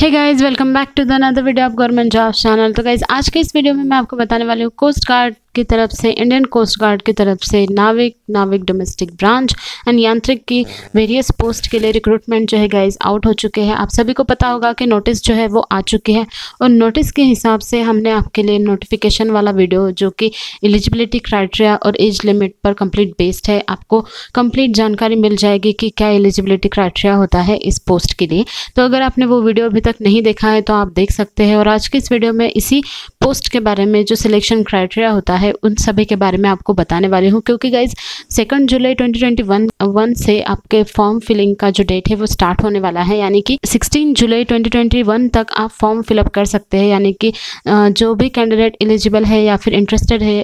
Hey guys, welcome back to the another video of government jobs channel. तो guys, आज के इस video में मैं आपको बताने वाली हूँ कोस्ट गार्ड की तरफ से, इंडियन कोस्ट गार्ड की तरफ से नाविक डोमेस्टिक ब्रांच एंड यांत्रिक की वेरियस पोस्ट के लिए रिक्रूटमेंट जो है गाइस आउट हो चुके हैं। आप सभी को पता होगा कि नोटिस जो है वो आ चुके हैं और नोटिस के हिसाब से हमने आपके लिए नोटिफिकेशन वाला वीडियो जो कि एलिजिबिलिटी क्राइटेरिया और एज लिमिट पर कंप्लीट बेस्ड है, आपको कंप्लीट जानकारी मिल जाएगी कि क्या एलिजिबिलिटी क्राइटेरिया होता है इस पोस्ट के लिए। तो अगर आपने वो वीडियो अभी तक नहीं देखा है तो आप देख सकते हैं। और आज की इस वीडियो में इसी पोस्ट के बारे में जो सिलेक्शन क्राइटेरिया होता है उन सभी के बारे में आपको बताने वाली हूँ, क्योंकि गाइज 2 जुलाई 2021 से आपके फॉर्म फिलिंग का जो डेट है वो स्टार्ट होने वाला है, यानी कि 16 जुलाई 2021 तक आप फॉर्म फिलअप कर सकते हैं। यानी कि जो भी कैंडिडेट एलिजिबल है या फिर इंटरेस्टेड है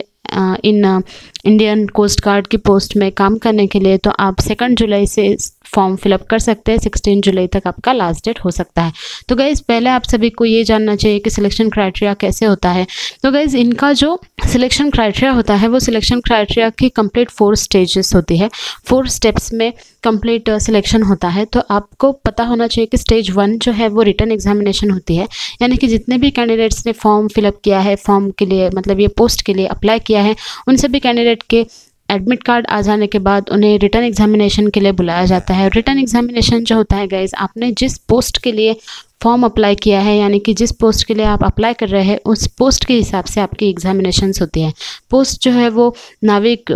इन इंडियन कोस्ट गार्ड की पोस्ट में काम करने के लिए, तो आप 2 जुलाई से फॉर्म फिलअप कर सकते हैं। 16 जुलाई तक आपका लास्ट डेट हो सकता है। तो गाइज़, पहले आप सभी को ये जानना चाहिए कि सिलेक्शन क्राइटेरिया कैसे होता है। तो गाइज़, इनका जो सिलेक्शन क्राइटेरिया होता है वो सिलेक्शन क्राइटेरिया की कंप्लीट 4 स्टेजेस होती है। 4 स्टेप्स में कंप्लीट सिलेक्शन होता है। तो आपको पता होना चाहिए कि स्टेज 1 जो है वो रिटन एग्जामिनेशन होती है, यानी कि जितने भी कैंडिडेट्स ने फॉर्म फिलअप किया है, फॉर्म के लिए मतलब ये पोस्ट के लिए अप्लाई किया है, उन सभी कैंडिडेट के एडमिट कार्ड आ जाने के बाद उन्हें रिटन एग्जामिनेशन के लिए बुलाया जाता है। रिटन एग्जामिनेशन जो होता है गाइज, आपने जिस पोस्ट के लिए फॉर्म अप्लाई किया है, यानी कि जिस पोस्ट के लिए आप अप्लाई कर रहे हैं उस पोस्ट के हिसाब से आपकी एग्जामिनेशंस होती है। पोस्ट जो है वो नाविक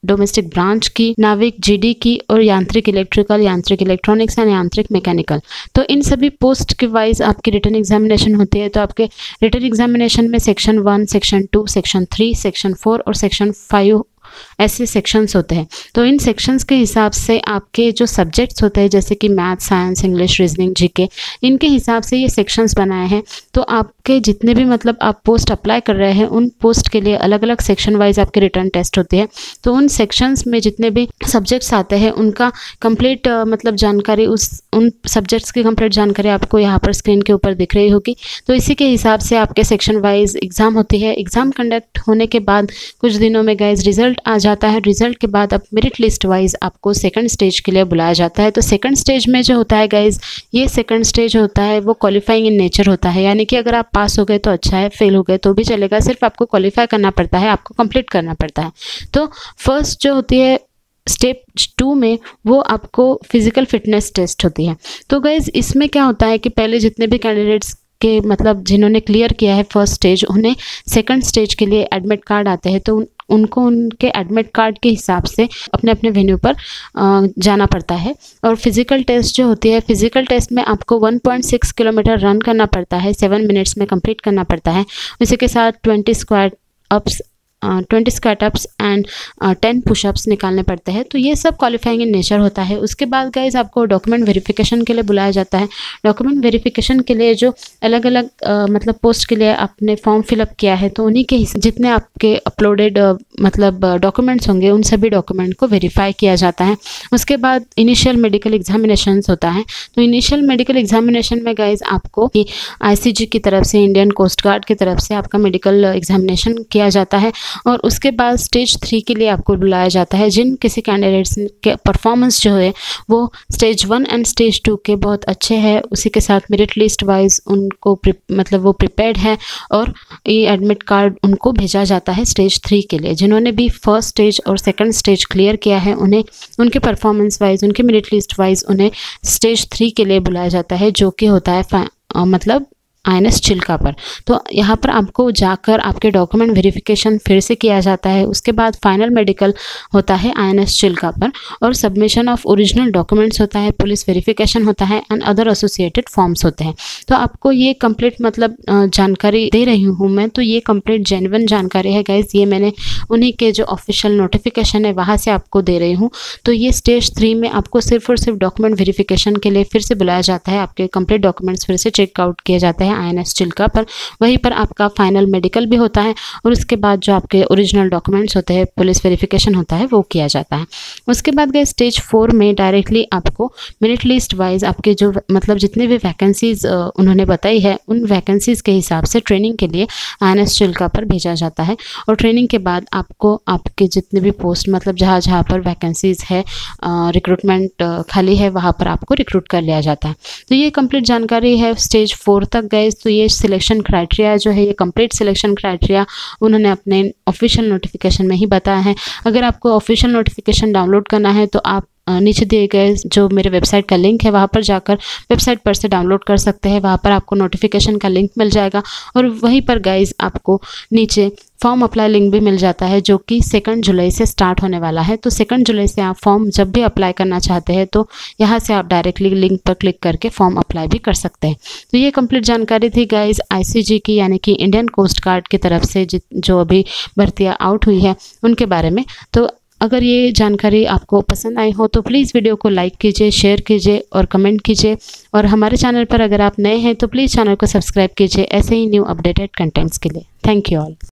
डोमेस्टिक ब्रांच की, नाविक जीडी की और यांत्रिक इलेक्ट्रिकल, यांत्रिक इलेक्ट्रॉनिक्स एंड यांत्रिक मैकेनिकल, तो इन सभी पोस्ट के वाइज आपकी रिटन एग्जामिनेशन होती है। तो आपके रिटन एग्जामिनेशन में सेक्शन 1, सेक्शन 2, सेक्शन 3, सेक्शन 4 और सेक्शन 5 ऐसे सेक्शंस होते हैं। तो इन सेक्शंस के हिसाब से आपके जो सब्जेक्ट्स होते हैं, जैसे कि math, science, English, reasoning, GK, इनके हिसाब से ये सेक्शंस बनाए हैं। तो आपके जितने भी मतलब आप पोस्ट अप्लाई कर रहे हैं उन पोस्ट के लिए अलग अलग सेक्शन वाइज आपकी रिटर्न टेस्ट होती है। तो उन सेक्शंस में जितने भी सब्जेक्ट्स आते हैं उनका कंप्लीट मतलब जानकारी, उन सब्जेक्ट्स की कंप्लीट जानकारी आपको यहाँ पर स्क्रीन के ऊपर दिख रही होगी। तो इसी के हिसाब से आपके सेक्शन वाइज एग्ज़ाम होती है। एग्ज़ाम कंडक्ट होने के बाद कुछ दिनों में गाइज रिजल्ट आ जाता है। रिजल्ट के बाद अब मेरिट लिस्ट वाइज आपको सेकंड स्टेज के लिए बुलाया जाता है। तो सेकंड स्टेज में जो होता है गाइज, ये सेकंड स्टेज होता है वो क्वालिफाइंग इन नेचर होता है, यानी कि अगर आप पास हो गए तो अच्छा है, फेल हो गए तो भी चलेगा, सिर्फ आपको क्वालिफाई करना पड़ता है, आपको कंप्लीट करना पड़ता है। तो फर्स्ट जो होती है स्टेप 2 में वो आपको फिजिकल फिटनेस टेस्ट होती है। तो गाइज, इसमें क्या होता है कि पहले जितने भी कैंडिडेट्स के मतलब जिन्होंने क्लियर किया है फर्स्ट स्टेज, उन्हें सेकंड स्टेज के लिए एडमिट कार्ड आते हैं। तो उनको उनके एडमिट कार्ड के हिसाब से अपने अपने वेन्यू पर जाना पड़ता है। और फिजिकल टेस्ट जो होती है, फिजिकल टेस्ट में आपको 1.6 किलोमीटर रन करना पड़ता है, 7 मिनट्स में कंप्लीट करना पड़ता है। उसी के साथ 20 स्क्वाट अप्स एंड 10 पुशअप्स निकालने पड़ते हैं। तो ये सब क्वालिफाइंग इन नेचर होता है। उसके बाद गाइज आपको डॉक्यूमेंट वेरिफिकेशन के लिए बुलाया जाता है। डॉक्यूमेंट वेरिफिकेशन के लिए जो अलग अलग मतलब पोस्ट के लिए आपने फॉर्म फिलअप किया है, तो उन्हीं के जितने आपके अपलोडेड मतलब डॉक्यूमेंट्स होंगे उन सभी डॉक्यूमेंट को वेरीफाई किया जाता है। उसके बाद इनिशियल मेडिकल एग्जामिनेशन होता है। तो इनिशियल मेडिकल एग्जामिनेशन में गाइज आपको ICG की तरफ से, इंडियन कोस्ट गार्ड की तरफ से आपका मेडिकल एग्जामिनेशन किया जाता है। और उसके बाद स्टेज 3 के लिए आपको बुलाया जाता है। जिन किसी कैंडिडेट्स के परफॉर्मेंस जो है वो स्टेज 1 एंड स्टेज 2 के बहुत अच्छे हैं, उसी के साथ मेरिट लिस्ट वाइज उनको मतलब वो प्रिपेयर्ड है और ये एडमिट कार्ड उनको भेजा जाता है स्टेज 3 के लिए। जिन्होंने भी फर्स्ट स्टेज और सेकंड स्टेज क्लियर किया है उन्हें उनके परफॉर्मेंस वाइज, उनके मेरिट लिस्ट वाइज उन्हें स्टेज 3 के लिए बुलाया जाता है, जो कि होता है मतलब INS चिल्का पर। तो यहाँ पर आपको जाकर आपके डॉक्यूमेंट वेरिफिकेशन फिर से किया जाता है। उसके बाद फाइनल मेडिकल होता है INS चिल्का पर और सबमिशन ऑफ ओरिजिनल डॉक्यूमेंट्स होता है, पुलिस वेरिफिकेशन होता है एंड अदर एसोसिएटेड फॉर्म्स होते हैं। तो आपको ये कंप्लीट मतलब जानकारी दे रही हूँ मैं, तो ये कंप्लीट जेन्युइन जानकारी है गाइज। ये मैंने उन्हीं के जो ऑफिशियल नोटिफिकेशन है वहाँ से आपको दे रही हूँ। तो ये स्टेज 3 में आपको सिर्फ और सिर्फ डॉक्यूमेंट वेरिफिकेशन के लिए फिर से बुलाया जाता है। आपके कंप्लीट डॉक्यूमेंट्स फिर से चेकआउट किए जाते हैं। है INS चिल्का पर, वहीं पर आपका फाइनल मेडिकल भी होता है और उसके बाद जो आपके ओरिजिनल डॉक्यूमेंट्स होते हैं, पुलिस वेरिफिकेशन होता है, वो किया जाता है। उसके बाद गए स्टेज 4 में डायरेक्टली आपको मेरिट लिस्ट वाइज आपके जो मतलब जितने भी वैकेंसीज उन्होंने बताई है, उन वैकेंसीज के हिसाब से ट्रेनिंग के लिए INS चिल्का पर भेजा जाता है। और ट्रेनिंग के बाद आपको आपके जितने भी पोस्ट मतलब जहाँ जहाँ पर वैकेंसीज है, रिक्रूटमेंट खाली है, वहाँ पर आपको रिक्रूट कर लिया जाता है। तो ये कंप्लीट जानकारी है स्टेज 4 तक गए। तो ये सिलेक्शन क्राइटेरिया जो है, ये कंप्लीट सिलेक्शन क्राइटेरिया उन्होंने अपने ऑफिशियल नोटिफिकेशन में ही बताया है। अगर आपको ऑफिशियल नोटिफिकेशन डाउनलोड करना है तो आप नीचे दिए गए जो मेरे वेबसाइट का लिंक है, वहाँ पर जाकर वेबसाइट पर से डाउनलोड कर सकते हैं। वहाँ पर आपको नोटिफिकेशन का लिंक मिल जाएगा और वहीं पर गाइज आपको नीचे फॉर्म अप्लाई लिंक भी मिल जाता है, जो कि 2 जुलाई से स्टार्ट होने वाला है। तो 2 जुलाई से आप फॉर्म जब भी अप्लाई करना चाहते हैं तो यहाँ से आप डायरेक्टली लिंक पर क्लिक करके फॉर्म अप्लाई भी कर सकते हैं। तो ये कंप्लीट जानकारी थी गाइज ICG की, यानी कि इंडियन कोस्ट गार्ड की तरफ से जो अभी भर्तियाँ आउट हुई है उनके बारे में। तो अगर ये जानकारी आपको पसंद आई हो तो प्लीज़ वीडियो को लाइक कीजिए, शेयर कीजिए और कमेंट कीजिए। और हमारे चैनल पर अगर आप नए हैं तो प्लीज़ चैनल को सब्सक्राइब कीजिए ऐसे ही न्यू अपडेटेड कंटेंट्स के लिए। Thank you all.